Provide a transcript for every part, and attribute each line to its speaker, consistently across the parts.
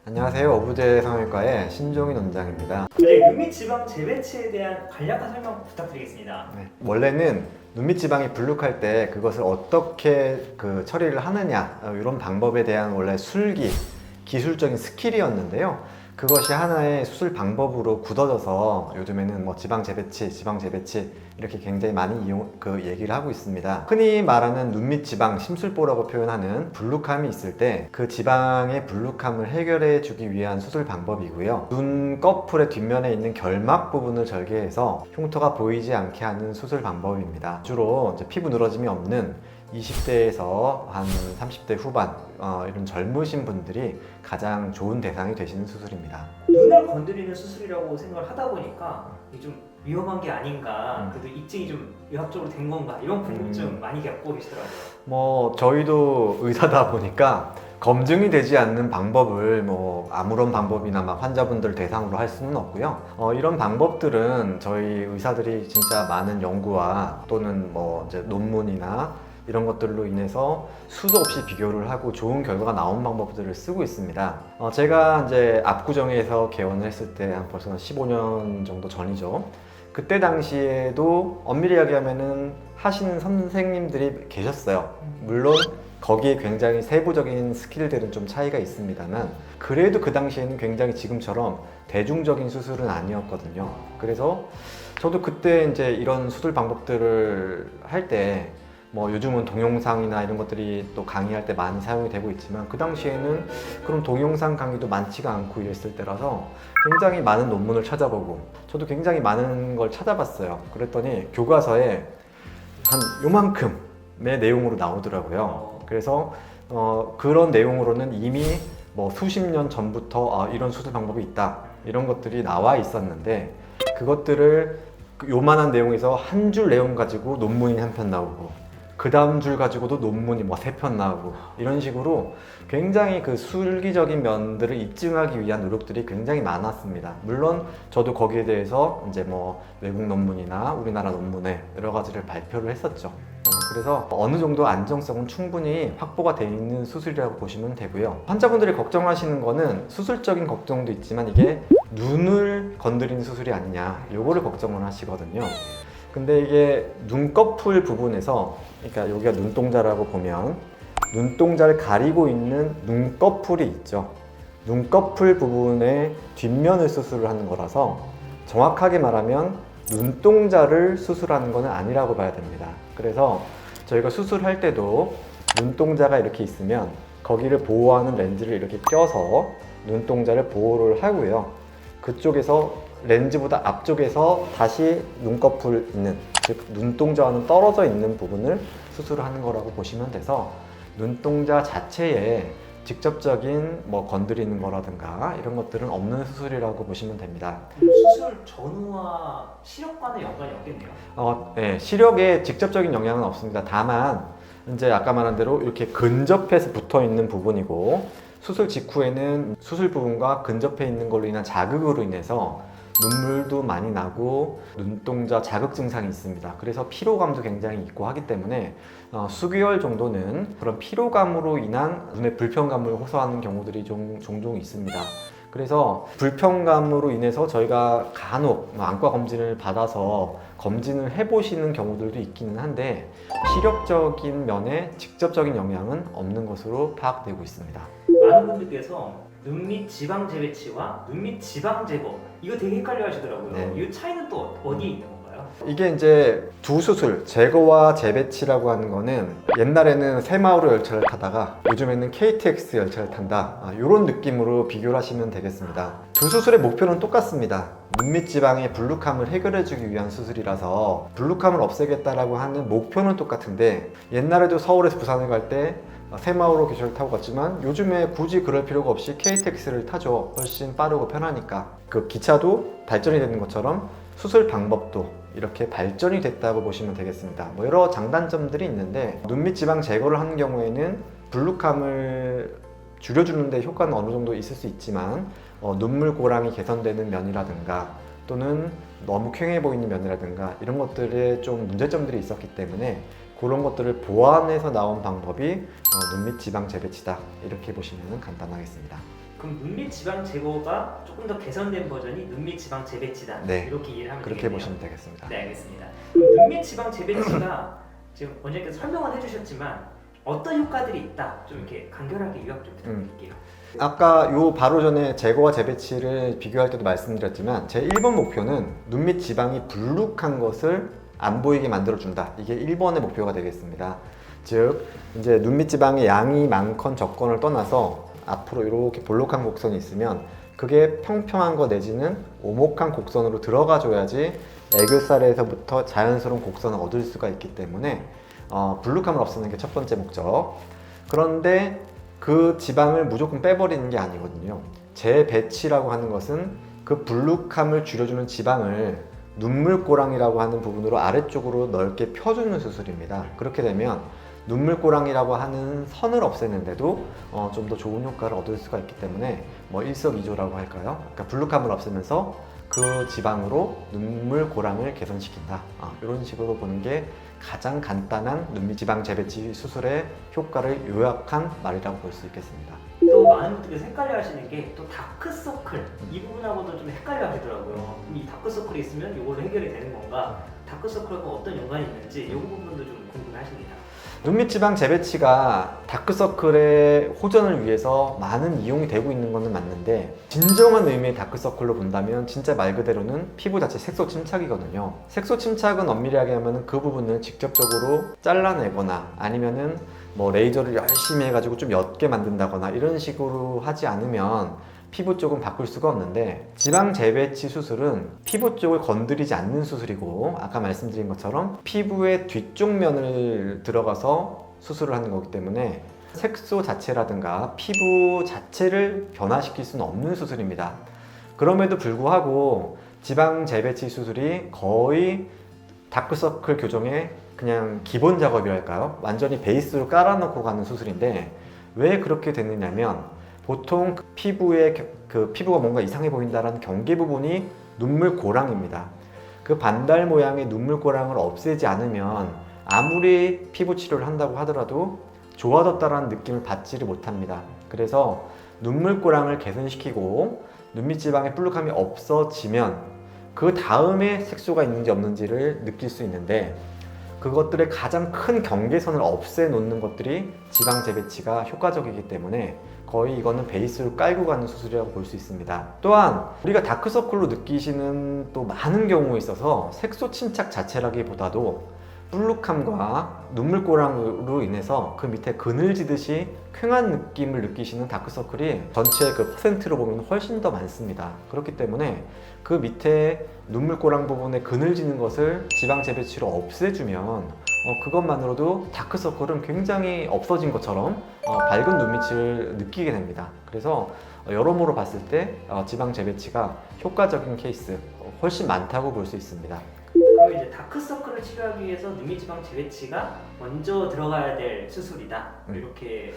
Speaker 1: 안녕하세요. 어부제 성형외과의 신종인 원장입니다.
Speaker 2: 이제 눈밑 지방 재배치에 대한 간략한 설명 부탁드리겠습니다.
Speaker 1: 원래는 눈밑 지방이 불룩할 때 그것을 어떻게 처리를 하느냐 이런 방법에 대한 원래 술기, 기술적인 스킬이었는데요. 그것이 하나의 수술 방법으로 굳어져서 요즘에는 뭐 지방 재배치 이렇게 굉장히 많이 얘기를 하고 있습니다. 흔히 말하는 눈밑 지방 심술보라고 표현하는 불룩함이 있을 때 그 지방의 불룩함을 해결해 주기 위한 수술 방법이고요. 눈꺼풀의 뒷면에 있는 결막 부분을 절개해서 흉터가 보이지 않게 하는 수술 방법입니다. 주로 이제 피부 늘어짐이 없는 20대에서 한 30대 후반 이런 젊으신 분들이 가장 좋은 대상이 되시는 수술입니다.
Speaker 2: 눈을 건드리는 수술이라고 생각을 하다 보니까 이게 좀 위험한 게 아닌가, 그래도 입증이 좀 의학적으로 된 건가 이런 궁금증 많이 갖고 계시더라고요.
Speaker 1: 뭐 저희도 의사다 보니까 검증이 되지 않는 방법을 뭐 아무런 방법이나 막 환자분들 대상으로 할 수는 없고요. 이런 방법들은 저희 의사들이 진짜 많은 연구와 또는 뭐 이제 논문이나 이런 것들로 인해서 수도 없이 비교를 하고 좋은 결과가 나온 방법들을 쓰고 있습니다. 제가 이제 압구정에서 개원을 했을 때 한 벌써 15년 정도 전이죠. 그때 당시에도 엄밀히 이야기하면은 하시는 선생님들이 계셨어요. 물론 거기에 굉장히 세부적인 스킬들은 좀 차이가 있습니다만 그래도 그 당시에는 굉장히 지금처럼 대중적인 수술은 아니었거든요. 그래서 저도 그때 이제 이런 수술 방법들을 할 때 뭐 요즘은 동영상이나 이런 것들이 또 강의할 때 많이 사용이 되고 있지만 그 당시에는 그런 동영상 강의도 많지가 않고 이랬을 때라서 굉장히 많은 논문을 찾아보고 저도 굉장히 많은 걸 찾아봤어요. 그랬더니 교과서에 한 요만큼의 내용으로 나오더라고요. 그래서 그런 내용으로는 이미 뭐 수십 년 전부터 이런 수술 방법이 있다 이런 것들이 나와 있었는데 그것들을 요만한 내용에서 한 줄 내용 가지고 논문이 한 편 나오고 그 다음 줄 가지고도 논문이 뭐 3편 나오고 이런 식으로 굉장히 그 술기적인 면들을 입증하기 위한 노력들이 굉장히 많았습니다. 물론 저도 거기에 대해서 이제 뭐 외국 논문이나 우리나라 논문에 여러 가지를 발표를 했었죠. 그래서 어느 정도 안정성은 충분히 확보가 되어 있는 수술이라고 보시면 되고요. 환자분들이 걱정하시는 거는 수술적인 걱정도 있지만 이게 눈을 건드리는 수술이 아니냐 요거를 걱정을 하시거든요. 근데 이게 눈꺼풀 부분에서 그러니까 여기가 눈동자라고 보면 눈동자를 가리고 있는 눈꺼풀이 있죠. 눈꺼풀 부분의 뒷면을 수술을 하는 거라서 정확하게 말하면 눈동자를 수술하는 것은 아니라고 봐야 됩니다. 그래서 저희가 수술할 때도 눈동자가 이렇게 있으면 거기를 보호하는 렌즈를 이렇게 껴서 눈동자를 보호를 하고요. 그쪽에서 렌즈보다 앞쪽에서 다시 눈꺼풀 있는, 즉 눈동자와는 떨어져 있는 부분을 수술을 하는 거라고 보시면 돼서 눈동자 자체에 직접적인 뭐 건드리는 거라든가 이런 것들은 없는 수술이라고 보시면 됩니다.
Speaker 2: 수술 전후와 시력과는 연관이 없겠네요.
Speaker 1: 네, 시력에 직접적인 영향은 없습니다. 다만 이제 아까 말한 대로 이렇게 근접해서 붙어 있는 부분이고 수술 직후에는 수술 부분과 근접해 있는 걸로 인한 자극으로 인해서 눈물도 많이 나고 눈동자 자극 증상이 있습니다. 그래서 피로감도 굉장히 있고 하기 때문에 수개월 정도는 그런 피로감으로 인한 눈의 불편감을 호소하는 경우들이 종종 있습니다. 그래서 불편감으로 인해서 저희가 간혹 안과 검진을 받아서 검진을 해보시는 경우들도 있기는 한데 시력적인 면에 직접적인 영향은 없는 것으로 파악되고 있습니다.
Speaker 2: 많은 분들께서 눈밑 지방 재배치와 눈밑 지방 제거 이거 되게 헷갈려 하시더라고요.
Speaker 1: 네.
Speaker 2: 이 차이는 또 어디에 있는 건가요?
Speaker 1: 이게 이제 두 수술, 제거와 재배치라고 하는 거는 옛날에는 새마을호 열차를 타다가 요즘에는 KTX 열차를 탄다 이런 느낌으로 비교를 하시면 되겠습니다. 두 수술의 목표는 똑같습니다. 눈밑 지방의 불룩함을 해결해 주기 위한 수술이라서 불룩함을 없애겠다라고 하는 목표는 똑같은데 옛날에도 서울에서 부산을 갈 때 새마을호 기차를 타고 갔지만 요즘에 굳이 그럴 필요가 없이 KTX를 타죠. 훨씬 빠르고 편하니까. 그 기차도 발전이 되는 것처럼 수술 방법도 이렇게 발전이 됐다고 보시면 되겠습니다. 뭐 여러 장단점들이 있는데 눈밑 지방 제거를 하는 경우에는 불룩함을 줄여주는 데 효과는 어느 정도 있을 수 있지만 눈물고랑이 개선되는 면이라든가 또는 너무 퀭해 보이는 면이라든가 이런 것들에 좀 문제점들이 있었기 때문에 그런 것들을 보완해서 나온 방법이 눈밑 지방 재배치다 이렇게 보시면 간단하겠습니다.
Speaker 2: 그럼 눈밑 지방 제거가 조금 더 개선된 버전이 눈밑 지방 재배치다.
Speaker 1: 네.
Speaker 2: 이렇게 이해를 하면
Speaker 1: 그렇게
Speaker 2: 되겠네요.
Speaker 1: 보시면 되겠습니다.
Speaker 2: 네, 알겠습니다. 그럼 눈밑 지방 재배치가 지금 원장님께서 설명은 해주셨지만 어떤 효과들이 있다. 좀 이렇게 간결하게 요약 좀 부탁드릴게요.
Speaker 1: 아까 요 바로 전에 제거와 재배치를 비교할 때도 말씀드렸지만 제 1번 목표는 눈밑 지방이 불룩한 것을 안 보이게 만들어준다. 이게 1번의 목표가 되겠습니다. 즉 이제 눈밑 지방의 양이 많건 적건을 떠나서 앞으로 이렇게 볼록한 곡선이 있으면 그게 평평한 거 내지는 오목한 곡선으로 들어가 줘야지 애교살에서부터 자연스러운 곡선을 얻을 수가 있기 때문에 불룩함을 없애는 게 첫 번째 목적. 그런데 그 지방을 무조건 빼버리는 게 아니거든요. 재배치라고 하는 것은 그 불룩함을 줄여주는 지방을 눈물꼬랑이라고 하는 부분으로 아래쪽으로 넓게 펴주는 수술입니다. 그렇게 되면 눈물꼬랑이라고 하는 선을 없애는데도 좀 더 좋은 효과를 얻을 수가 있기 때문에 뭐 일석이조라고 할까요? 그러니까 불룩함을 없애면서 그 지방으로 눈물꼬랑을 개선시킨다. 이런 식으로 보는 게 가장 간단한 눈밑 지방 재배치 수술의 효과를 요약한 말이라고 볼 수 있겠습니다.
Speaker 2: 또 많은 분들이 헷갈려 하시는 게 또 다크서클 이 부분하고도 좀 헷갈려 하시더라고요. 그럼 이 다크서클이 있으면 이걸로 해결이 되는 건가? 다크서클과 어떤 연관이 있는지 이 부분도 좀 궁금해 하십니다.
Speaker 1: 눈밑 지방 재배치가 다크서클의 호전을 위해서 많은 이용이 되고 있는 것은 맞는데 진정한 의미의 다크서클로 본다면 진짜 말 그대로는 피부 자체 색소 침착이거든요. 색소 침착은 엄밀히 하면 그 부분을 직접적으로 잘라내거나 아니면은 뭐 레이저를 열심히 해가지고 좀 옅게 만든다거나 이런 식으로 하지 않으면 피부 쪽은 바꿀 수가 없는데 지방 재배치 수술은 피부 쪽을 건드리지 않는 수술이고 아까 말씀드린 것처럼 피부의 뒤쪽 면을 들어가서 수술을 하는 거기 때문에 색소 자체라든가 피부 자체를 변화시킬 수는 없는 수술입니다. 그럼에도 불구하고 지방 재배치 수술이 거의 다크서클 교정의 그냥 기본 작업이랄까요? 완전히 베이스로 깔아놓고 가는 수술인데 왜 그렇게 됐느냐면 보통 피부가 뭔가 이상해 보인다는 경계 부분이 눈물꼬랑입니다. 그 반달 모양의 눈물꼬랑을 없애지 않으면 아무리 피부 치료를 한다고 하더라도 좋아졌다라는 느낌을 받지를 못합니다. 그래서 눈물꼬랑을 개선시키고 눈밑 지방의 불룩함이 없어지면 그 다음에 색소가 있는지 없는지를 느낄 수 있는데 그것들의 가장 큰 경계선을 없애놓는 것들이 지방 재배치가 효과적이기 때문에 거의 이거는 베이스로 깔고 가는 수술이라고 볼 수 있습니다. 또한 우리가 다크서클로 느끼시는 또 많은 경우에 있어서 색소 침착 자체라기보다도 불룩함과 눈물꼬랑으로 인해서 그 밑에 그늘지듯이 퀭한 느낌을 느끼시는 다크서클이 전체 그 퍼센트로 보면 훨씬 더 많습니다. 그렇기 때문에 그 밑에 눈물꼬랑 부분에 그늘지는 것을 지방 재배치로 없애주면 그것만으로도 다크서클은 굉장히 없어진 것처럼 밝은 눈밑을 느끼게 됩니다. 그래서 여러모로 봤을 때 지방 재배치가 효과적인 케이스 훨씬 많다고 볼 수 있습니다.
Speaker 2: 그럼 이제 다크서클을 치료하기 위해서 눈밑 지방 재배치가 먼저 들어가야 될 수술이다. 이렇게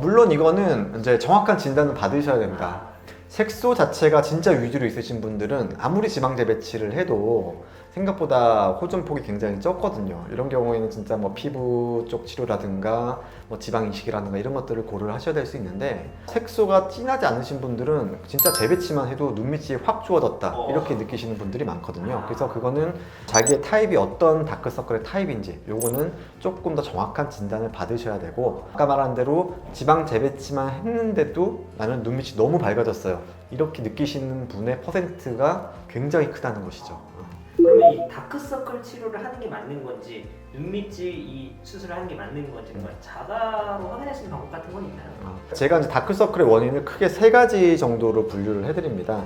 Speaker 1: 물론 이거는 이제 정확한 진단을 받으셔야 됩니다. 색소 자체가 진짜 위주로 있으신 분들은 아무리 지방 재배치를 해도 생각보다 호전폭이 굉장히 적거든요. 이런 경우에는 진짜 뭐 피부 쪽 치료라든가 뭐 지방 이식이라든가 이런 것들을 고려를 하셔야 될 수 있는데 색소가 진하지 않으신 분들은 진짜 재배치만 해도 눈밑이 확 좋아졌다 이렇게 느끼시는 분들이 많거든요. 그래서 그거는 자기의 타입이 어떤 다크서클의 타입인지 요거는 조금 더 정확한 진단을 받으셔야 되고 아까 말한 대로 지방 재배치만 했는데도 나는 눈밑이 너무 밝아졌어요. 이렇게 느끼시는 분의 퍼센트가 굉장히 크다는 것이죠.
Speaker 2: 그러면 이 다크서클 치료를 하는 게 맞는 건지 눈밑이 이 수술을 하는 게 맞는 건지 자가로 확인할 수 있는 방법 같은 건 있나요?
Speaker 1: 제가 이제 다크서클의 원인을 크게 세 가지 정도로 분류를 해드립니다.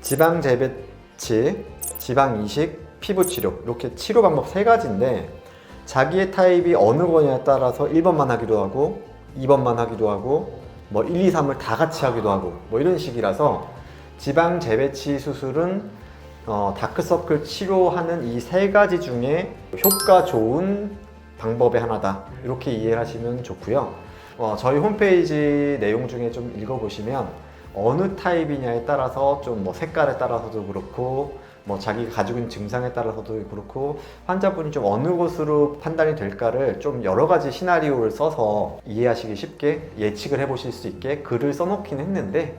Speaker 1: 지방 재배치, 지방 이식, 피부 치료 이렇게 치료 방법 세 가지인데 자기의 타입이 어느 거냐에 따라서 1번만 하기도 하고 2번만 하기도 하고 뭐 1, 2, 3을 다 같이 하기도 하고 뭐 이런 식이라서 지방 재배치 수술은 다크서클 치료하는 이 세 가지 중에 효과 좋은 방법의 하나다 이렇게 이해를 하시면 좋고요. 저희 홈페이지 내용 중에 좀 읽어보시면 어느 타입이냐에 따라서 좀 뭐 색깔에 따라서도 그렇고 뭐 자기가 가지고 있는 증상에 따라서도 그렇고 환자분이 좀 어느 것으로 판단이 될까를 좀 여러 가지 시나리오를 써서 이해하시기 쉽게 예측을 해보실 수 있게 글을 써놓긴 했는데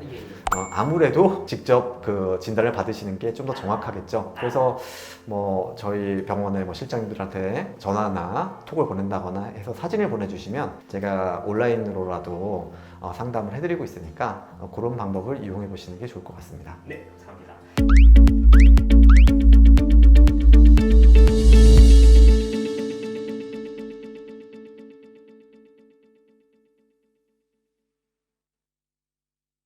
Speaker 1: 아무래도 직접 그 진단을 받으시는 게 좀 더 정확하겠죠. 그래서 뭐 저희 병원의 뭐 실장님들한테 전화나 톡을 보낸다거나 해서 사진을 보내주시면 제가 온라인으로라도 상담을 해드리고 있으니까 그런 방법을 이용해 보시는 게 좋을 것 같습니다.
Speaker 2: 네, 감사합니다.